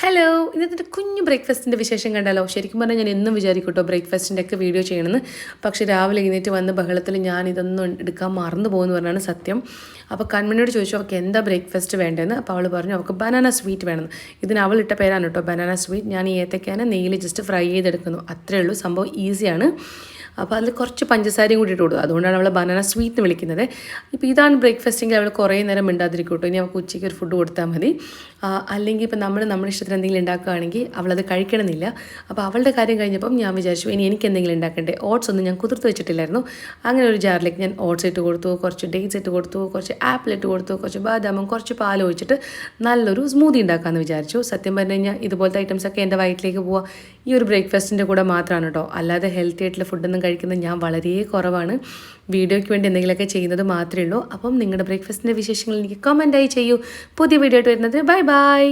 Hello, ഇന്നത്തെ കുഞ്ഞു ബ്രേക്ക്ഫാസ്റ്റിൻ്റെ വിശേഷം കണ്ടാലോ? ശരിക്കും പറഞ്ഞാൽ ഞാൻ എന്നും വിചാരിക്കും കേട്ടോ ബ്രേക്ക്ഫാസ്റ്റിൻ്റെ ഒക്കെ വീഡിയോ ചെയ്യണമെന്ന്. പക്ഷേ രാവിലെ എഴുന്നേറ്റ് വന്ന് ബഹളത്തിൽ ഞാൻ ഇതൊന്നും എടുക്കാൻ മറന്നു പോകുമെന്ന് പറഞ്ഞാണ് സത്യം. അപ്പോൾ കൺമണിയോട് ചോദിച്ചു അവൾക്ക് എന്താ ബ്രേക്ക്ഫാസ്റ്റ് വേണ്ടതെന്ന്. അപ്പോൾ അവൾ പറഞ്ഞു അവൾക്ക് ബനാന സ്വീറ്റ് വേണമെന്ന്. ഇതിന് അവൾ ഇട്ട പേരാണ് കേട്ടോ ബനാന സ്വീറ്റ്. ഞാൻ ഈ ഏത്തക്കാനെ നെയ്യിൽ ജസ്റ്റ് ഫ്രൈ ചെയ്തെടുക്കുന്നു, അത്രയേ ഉള്ളൂ. സംഭവം ഈസിയാണ്. അപ്പോൾ അതിൽ കുറച്ച് പഞ്ചസാരയും കൂടി ഇട്ട് കൊടുത്തു. അതുകൊണ്ടാണ് അവൾ ബനാന സ്വീറ്റ് വിളിക്കുന്നത്. ഇപ്പോൾ ഇതാണ് ബ്രേക്ക്ഫാസ്റ്റെങ്കിൽ അവൾ കുറേ നേരം മിണ്ടാതിരിക്കും കേട്ടോ. ഇനി അവൾക്ക് ഉച്ചയ്ക്ക് ഒരു ഫുഡ് കൊടുത്താൽ മതി. അല്ലെങ്കിൽ ഇപ്പോൾ നമ്മുടെ ഇഷ്ടത്തിന് എന്തെങ്കിലും ഉണ്ടാക്കുകയാണെങ്കിൽ അവളത് കഴിക്കണമെന്നില്ല. അപ്പോൾ അവളുടെ കാര്യം കഴിഞ്ഞപ്പം ഞാൻ വിചാരിച്ചു ഇനി എനിക്ക് എന്തെങ്കിലും ഉണ്ടാക്കണ്ടേ. ഓട്സ് ഒന്നും ഞാൻ കുതിർത്ത് വെച്ചിട്ടില്ലായിരുന്നു. അങ്ങനെ ഒരു ജാറിലേക്ക് ഞാൻ ഓട്സ് ഇട്ട് കൊടുത്തു, കുറച്ച് ഡേറ്റ്സ് ഇട്ട് കൊടുത്തു, കുറച്ച് ആപ്പിൾ ഇട്ട് കൊടുത്തു, കുറച്ച് ബാദാമും കുറച്ച് പാൽ ഒഴിച്ചിട്ട് നല്ലൊരു സ്മൂതി ഉണ്ടാക്കാമെന്ന് വിചാരിച്ചു. സത്യം പറഞ്ഞു കഴിഞ്ഞാൽ ഇതുപോലത്തെ ഐറ്റംസൊക്കെ എൻ്റെ വയറ്റിലേക്ക് പോവുക ഈ ഒരു ബ്രേക്ക്ഫാസ്റ്റിൻ്റെ കൂടെ മാത്രമാണ് കേട്ടോ. അല്ലാതെ ഹെൽത്തി ആയിട്ടുള്ള ഫുഡൊന്നും കഴിക്കുന്നത് ഞാൻ വളരെ കുറവാണ്. വീഡിയോയ്ക്ക് വേണ്ടി എന്തെങ്കിലുമൊക്കെ ചെയ്യുന്നത് മാത്രമേ ഉള്ളൂ. അപ്പം നിങ്ങളുടെ ബ്രേക്ക്ഫാസ്റ്റിൻ്റെ വിശേഷങ്ങൾ എനിക്ക് കമൻറ്റായി ചെയ്യൂ. പുതിയ വീഡിയോ ആയിട്ട് വരുന്നത്. Bye bye.